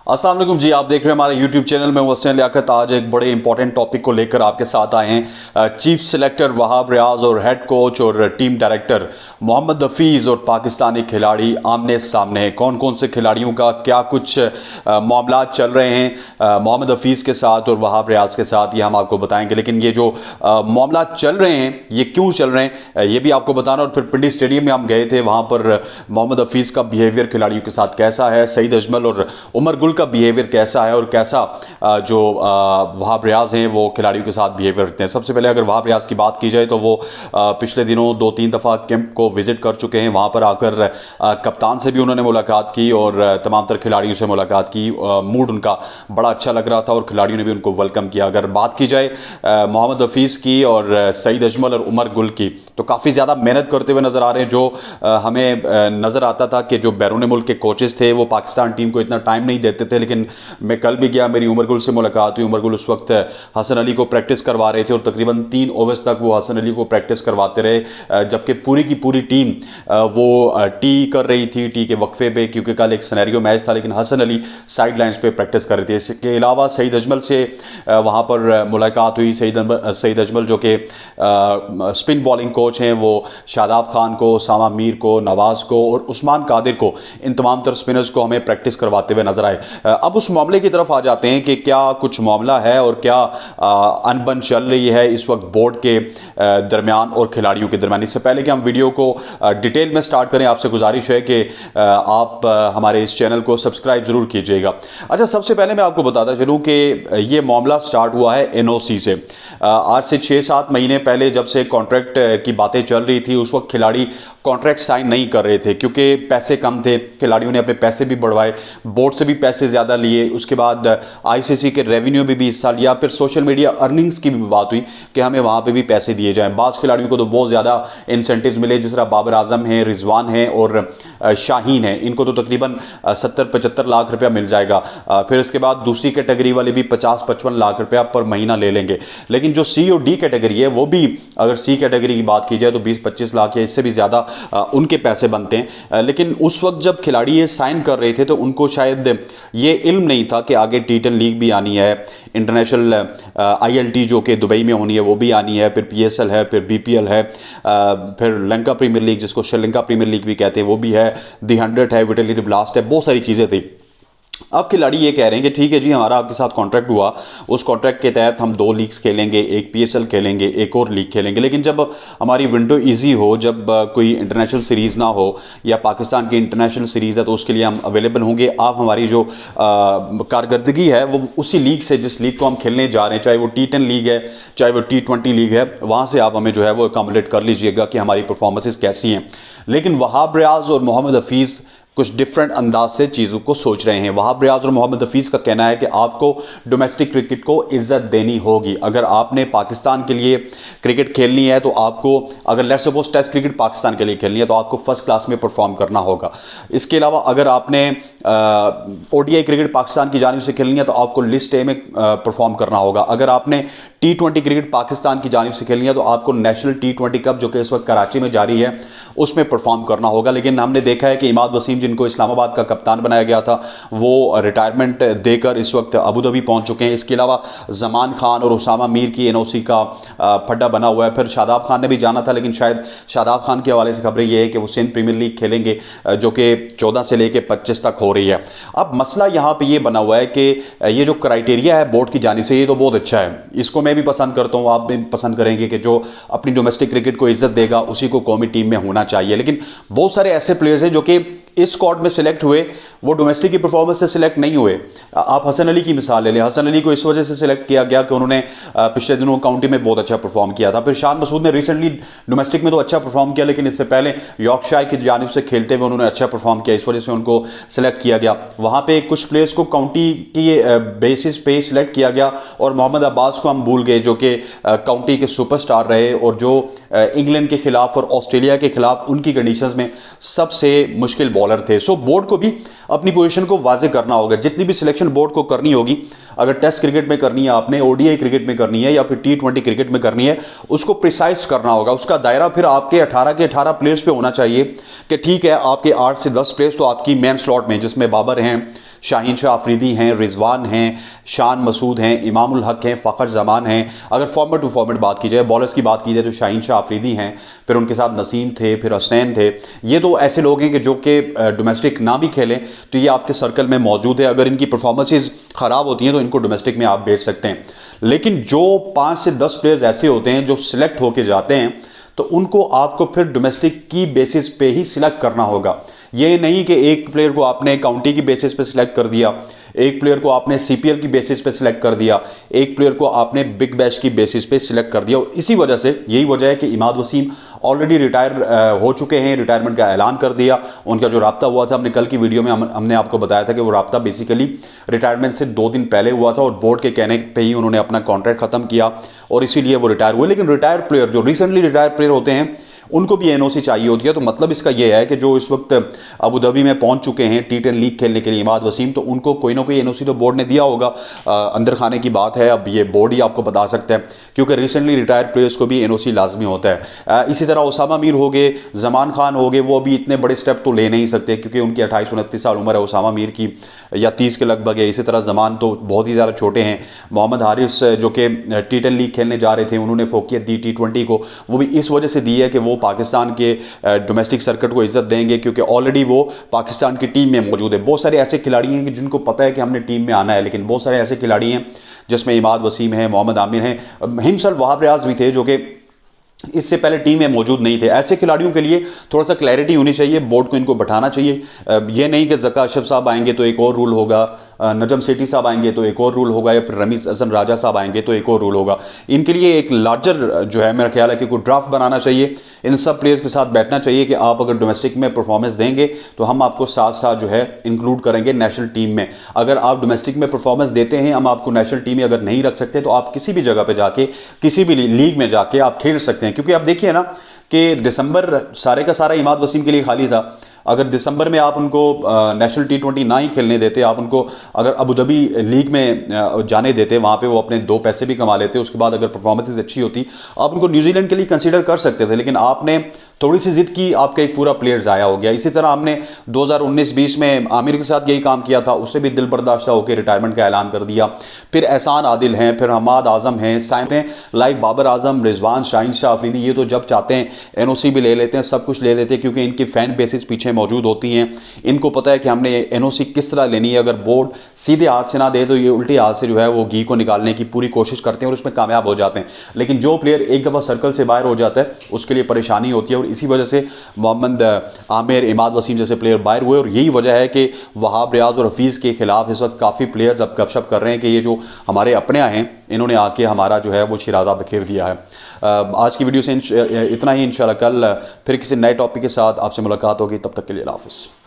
अस्सलाम वालेकुम जी, आप देख रहे हैं हमारे YouTube चैनल में वसीम लियाकत। आज एक बड़े इंपॉर्टेंट टॉपिक को लेकर आपके साथ आए हैं। चीफ सिलेक्टर वहाब रियाज और हेड कोच और टीम डायरेक्टर मोहम्मद हफीज़ और पाकिस्तानी खिलाड़ी आमने सामने हैं। कौन कौन से खिलाड़ियों का क्या कुछ मामला चल रहे हैं मोहम्मद हफीज़ के साथ और वहाब रियाज के साथ, ये हम आपको बताएंगे। लेकिन ये जो मामला चल रहे हैं ये क्यों चल रहे हैं ये भी आपको बताना। और फिर पिंडी स्टेडियम में हम गए थे, वहाँ पर मोहम्मद हफीज़ का बिहेवियर खिलाड़ियों के साथ कैसा है, सईद अजमल और उमर गुल का बिहेवियर कैसा है और कैसा जो वहाब रियाज हैं वो खिलाड़ियों के साथ बिहेवियर रखते हैं। सबसे पहले अगर वहाब रियाज की बात की जाए तो वो पिछले दिनों 2-3 दफ़ा कैंप को विजिट कर चुके हैं। वहाँ पर आकर कप्तान से भी उन्होंने मुलाकात की और तमाम तर खिलाड़ियों से मुलाकात की। मूड उनका बड़ा अच्छा लग रहा था और खिलाड़ियों ने भी उनको वेलकम किया। अगर बात की जाए मोहम्मद हफीज़ की और सईद अजमल और उमर गुल की, तो काफ़ी ज़्यादा मेहनत करते हुए नज़र आ रहे हैं। जो हमें नज़र आता था कि जो बैरून मुल्क के कोचेस थे वो पाकिस्तान टीम को इतना टाइम नहीं देते थे, लेकिन मैं कल भी गया, मेरी उमर गुल से मुलाकात हुई। उमर गुल उस वक्त हसन अली को प्रैक्टिस करवा रहे थे और तकरीबन 3 ओवर्स तक वो हसन अली को प्रैक्टिस करवाते रहे, जबकि पूरी की पूरी टीम वो टी कर रही थी, टी के वक्फे पे, क्योंकि कल एक सिनेरियो मैच था। लेकिन हसन अली साइड लाइन्स पे प्रैक्टिस कर रहे थे। इसके अलावा सईद अजमल से वहाँ पर मुलाकात हुई। सईद अजमल जो कि स्पिन बॉलिंग कोच हैं, वो शादाब खान को, उसामा मीर को, नवाज़ को और उस्मान कादिर को, इन तमाम तर स्पिनर्स को हमें प्रैक्टिस करवाते हुए नजर आए। अब उस मामले की तरफ आ जाते हैं कि क्या कुछ मामला है और क्या अनबन चल रही है इस वक्त बोर्ड के दरमियान और खिलाड़ियों के दरमियान। इससे पहले कि हम वीडियो को डिटेल में स्टार्ट करें, आपसे गुजारिश है कि आप हमारे इस चैनल को सब्सक्राइब ज़रूर कीजिएगा। अच्छा, सबसे पहले मैं आपको बताता चलूँ कि ये मामला स्टार्ट हुआ है NOC से। आज से 6-7 महीने पहले जब से कॉन्ट्रैक्ट की बातें चल रही थी, उस वक्त खिलाड़ी कॉन्ट्रैक्ट साइन नहीं कर रहे थे क्योंकि पैसे कम थे। खिलाड़ियों ने अपने पैसे भी बढ़वाए, बोर्ड से भी पैसे ज़्यादा लिए, उसके बाद ICC के रेवेन्यू में भी हिस्सा लिया, फिर सोशल मीडिया अर्निंग्स की भी बात हुई कि हमें वहाँ पे भी पैसे दिए जाएं। बाज़ खिलाड़ियों को तो बहुत ज़्यादा इंसेंटिव्स मिले, जिस तरह बाबर आजम हैं, रिजवान हैं और शाहीन हैं, इनको तो तकरीबन 70-75 लाख रुपया मिल जाएगा। फिर इसके बाद दूसरी कैटेगरी वाले भी 50-55 लाख रुपया पर महीना ले लेंगे। लेकिन जो C और D कैटेगरी है वो भी, अगर C कैटेगरी की बात की जाए तो 20-25 लाख या इससे भी ज़्यादा उनके पैसे बनते हैं। लेकिन उस वक्त जब खिलाड़ी ये साइन कर रहे थे तो उनको शायद ये इल्म नहीं था कि आगे T10 लीग भी आनी है, इंटरनेशनल ILT जो कि दुबई में होनी है वो भी आनी है, फिर PSL है, फिर BPL है, फिर लंका प्रीमियर लीग जिसको श्रीलंका प्रीमियर लीग भी कहते हैं वो भी है, दी 100 है, विटलिटी ब्लास्ट है, बहुत सारी चीज़ें थी। अब खिलाड़ी ये कह रहे हैं कि ठीक है जी, हमारा आपके साथ कॉन्ट्रैक्ट हुआ, उस कॉन्ट्रैक्ट के तहत हम 2 लीग्स खेलेंगे, एक PSL खेलेंगे, एक और लीग खेलेंगे, लेकिन जब हमारी विंडो इजी हो, जब कोई इंटरनेशनल सीरीज़ ना हो या पाकिस्तान की इंटरनेशनल सीरीज़ है तो उसके लिए हम अवेलेबल होंगे। आप हमारी जो कारकर्दगी है वो उसी लीग से, जिस लीग को हम खेलने जा रहे हैं, चाहे वो T10 लीग है, चाहे वो T20 लीग है, वहाँ से आप हमें जो है वो अकोमोडेट कर लीजिएगा कि हमारी परफॉर्मेंसेस कैसी हैं। लेकिन वहाब रियाज और मोहम्मद हफीज़ कुछ डिफरेंट अंदाज से चीज़ों को सोच रहे हैं। वहाब रियाज और मोहम्मद हफीज़ का कहना है कि आपको डोमेस्टिक क्रिकेट को इज्जत देनी होगी। अगर आपने पाकिस्तान के लिए क्रिकेट खेलनी है तो आपको, अगर let's suppose test cricket Pakistan के लिए खेलनी है तो आपको फर्स्ट क्लास में परफॉर्म करना होगा। इसके अलावा अगर आपने ODI क्रिकेट पाकिस्तान की जानिब से खेलनी है तो आपको लिस्ट A में परफॉर्म करना होगा। अगर आपने T20 क्रिकेट पाकिस्तान की जानिब से खेलनी है तो आपको नेशनल T20 कप जो कि इस वक्त कराची में जारी है उसमें परफॉर्म करना होगा। लेकिन हमने देखा है कि इमाद वसीम, जिनको इस्लामाबाद का कप्तान बनाया गया था, वो रिटायरमेंट देकर इस वक्त अबू धाबी पहुंच चुके हैं। इसके अलावा जमान खान और उसामा मीर की NOC का फड्डा बना हुआ है। फिर शादाब खान ने भी जाना था, लेकिन शायद शादाब खान के हवाले से खबरें ये है कि वो सिंध प्रीमियर लीग खेलेंगे जो कि 14 से लेकर 25 तक हो रही है। अब मसला यहाँ पर यह बना हुआ है कि ये जो क्राइटेरिया है बोर्ड की जानिब से, ये तो बहुत अच्छा है, इसको मैं भी पसंद करता हूँ, आप भी पसंद करेंगे कि जो अपनी डोमेस्टिक क्रिकेट को इज्जत देगा उसी को कौमी टीम में होना चाहिए। लेकिन बहुत सारे ऐसे प्लेयर्स हैं जो कि इस स्क्वाड में सिलेक्ट हुए, वो डोमेस्टिक की परफॉर्मेंस से सिलेक्ट नहीं हुए। आप हसन अली की मिसाल ले लें, हसन अली को इस वजह से सिलेक्ट किया गया कि उन्होंने पिछले दिनों काउंटी में बहुत अच्छा परफॉर्म किया था। फिर शान मसूद ने रिसेंटली डोमेस्टिक में तो अच्छा परफॉर्म किया, लेकिन इससे पहले यॉर्कशायर की जानिब से खेलते हुए उन्होंने अच्छा परफॉर्म किया, इस वजह से उनको सिलेक्ट किया गया। वहाँ पर कुछ प्लेयर्स को काउंटी की बेसिस पे सिलेक्ट किया गया और मोहम्मद अब्बास को हम भूल गए जो कि काउंटी के सुपरस्टार रहे और जो इंग्लैंड के खिलाफ और ऑस्ट्रेलिया के खिलाफ उनकी कंडीशंस में सबसे मुश्किल बॉल बॉलर थे। सो बोर्ड को भी अपनी पोजीशन को वाजे करना होगा। जितनी भी सिलेक्शन बोर्ड को करनी होगी, अगर टेस्ट क्रिकेट में करनी है आपने, ओडीआई क्रिकेट में करनी है या फिर टी20 क्रिकेट में करनी है, उसको प्रिसाइज करना होगा। उसका दायरा फिर आपके 18 के 18 प्लेयर्स पे होना चाहिए कि ठीक है, आपके 8 से 10 प्लेयर्स तो आपकी मेन स्लॉट में, जिसमें बाबर हैं, शाहीन शाह अफरीदी हैं, रिजवान हैं, शान मसूद हैं, इमामुल हक हैं, फ़खर जमान हैं। अगर फॉर्मेट टू फॉर्मेट बात की जाए, बॉलर्स की बात की जाए तो शाहीन शाह अफरीदी हैं, फिर उनके साथ नसीम थे, फिर हसनैन थे। ये तो ऐसे लोग हैं कि जो कि डोमेस्टिक ना भी खेलें तो ये आपके सर्कल में मौजूद है। अगर इनकी परफॉर्मेंसेज ख़राब होती हैं तो इनको डोमेस्टिक में आप बेच सकते हैं। लेकिन जो 5 से 10 प्लेयर्स ऐसे होते हैं जो सिलेक्ट होके जाते हैं, तो उनको आपको फिर डोमेस्टिक की बेसिस पे ही सिलेक्ट करना होगा। ये नहीं कि एक प्लेयर को आपने काउंटी की बेसिस पे सिलेक्ट कर दिया, एक प्लेयर को आपने सीपीएल की बेसिस पे सिलेक्ट कर दिया, एक प्लेयर को आपने बिग बैश की बेसिस पे सिलेक्ट कर दिया। इसी वजह से, यही वजह है कि इमाद वसीम ऑलरेडी रिटायर हो चुके हैं, रिटायरमेंट का ऐलान कर दिया। उनका जो राब्ता हुआ था, हमने कल की वीडियो में हमने आपको बताया था कि वो राब्ता बेसिकली रिटायरमेंट से 2 दिन पहले हुआ था और बोर्ड के कहने पे ही उन्होंने अपना कॉन्ट्रैक्ट खत्म किया और इसीलिए वो रिटायर हुए। लेकिन रिटायर प्लेयर, जो रिसेंटली रिटायर प्लेयर होते हैं, उनको भी एनओसी चाहिए होती है। तो मतलब इसका यह है कि जो इस वक्त अबू धाबी में पहुंच चुके हैं टी10 लीग खेलने के लिए इमाद वसीम, तो उनको कोई ना कोई एनओसी तो बोर्ड ने दिया होगा। अंदर खाने की बात है, अब ये बोर्ड ही आपको बता सकता है, क्योंकि रिसेंटली रिटायर प्लेयर्स को भी एनओसी लाजमी होता है। इसी तरह उसामा मीर हो गए, जमान खान हो गए, वो अभी इतने बड़े स्टेप तो ले नहीं सकते क्योंकि उनकी 28-29 साल उम्र है उसामा मीर की, या 30 के लगभग है। इसी तरह जमान तो बहुत ही ज़्यादा छोटे हैं। मोहम्मद हारिस जो कि टी10 लीग खेलने जा रहे थे, उन्होंने फोकियत दी टी20 को, वो भी इस वजह से दी है कि वो पाकिस्तान के डोमेस्टिक सर्किट को इज्जत देंगे, क्योंकि ऑलरेडी वो पाकिस्तान की टीम में मौजूद है। बहुत सारे ऐसे खिलाड़ी हैं कि जिनको पता है कि हमने टीम में आना है, लेकिन बहुत सारे ऐसे खिलाड़ी हैं जिसमें इमाद वसीम है, मोहम्मद आमिर हैं, हिमसल वहाब रियाज भी थे जो कि इससे पहले टीम में मौजूद नहीं थे। ऐसे खिलाड़ियों के लिए थोड़ा सा क्लैरिटी होनी चाहिए, बोर्ड को इनको बैठाना चाहिए। ये नहीं कि ज़का अशरफ साहब आएंगे तो एक और रूल होगा, नजम सेठी साहब आएंगे तो एक और रूल होगा, या फिर रमीज हसन राजा साहब आएंगे तो एक और रूल होगा। इनके लिए एक लार्जर जो है, मेरा ख्याल है कि कोई ड्राफ्ट बनाना चाहिए, इन सब प्लेयर्स के साथ बैठना चाहिए कि आप अगर डोमेस्टिक में परफॉर्मेंस देंगे तो हम आपको साथ साथ जो है इंक्लूड करेंगे नेशनल टीम में। अगर आप डोमेस्टिक में परफॉर्मेंस देते हैं, हम आपको नेशनल टीम में अगर नहीं रख सकते तो आप किसी भी जगह पर जाके, किसी भी लीग में जाके आप खेल सकते हैं। क्योंकि आप देखिए ना कि दिसंबर सारे का सारा इमाद वसीम के लिए खाली था। अगर दिसंबर में आप उनको नेशनल टी20 ना ही खेलने देते, आप उनको अगर अबू धाबी लीग में जाने देते, वहाँ पे वो अपने 2 पैसे भी कमा लेते, उसके बाद अगर परफॉर्मेंसेस अच्छी होती, आप उनको न्यूजीलैंड के लिए कंसीडर कर सकते थे। लेकिन आपने थोड़ी सी जिद की, आपका एक पूरा प्लेयर ज़ाया हो गया। इसी तरह हमने 2019-20 में आमिर के साथ यही काम किया था, उससे भी दिल बर्दाश्त होकर रिटायरमेंट का ऐलान कर दिया। फिर एहसान आदिल हैं, फिर हमाद आजम हैं, साइम हैं, लाइक बाबर आजम, रिजवान, शाहीन शाह अफरीदी, ये तो जब चाहते हैं एनओसी भी ले लेते हैं, सब कुछ ले लेते हैं, क्योंकि इनकी फ़ैन बेसिस पीछे मौजूद होती हैं। इनको पता है कि हमने एनओसी किस तरह लेनी है। अगर बोर्ड सीधे हाथ से ना दे तो ये उल्टे हाथ से जो है वो घी को निकालने की पूरी कोशिश करते हैं और उसमें कामयाब हो जाते हैं। लेकिन जो प्लेयर एक दफ़ा सर्कल से बाहर हो जाता है उसके लिए परेशानी होती है, और इसी वजह से मोहम्मद आमिर, इमाद वसीम जैसे प्लेयर बाहर हुए। और यही वजह है कि वहाब रियाज और हफीज़ के खिलाफ इस वक्त काफ़ी प्लेयर्स अब गपशप कर रहे हैं कि ये जो हमारे अपने हैं, इन्होंने आके हमारा जो है वो शिराजा बिखेर दिया है। आज की वीडियो से इतना ही। इंशाल्लाह कल फिर किसी नए टॉपिक के साथ आपसे मुलाकात होगी। तब तक के लिए अल्लाह हाफ़िज़।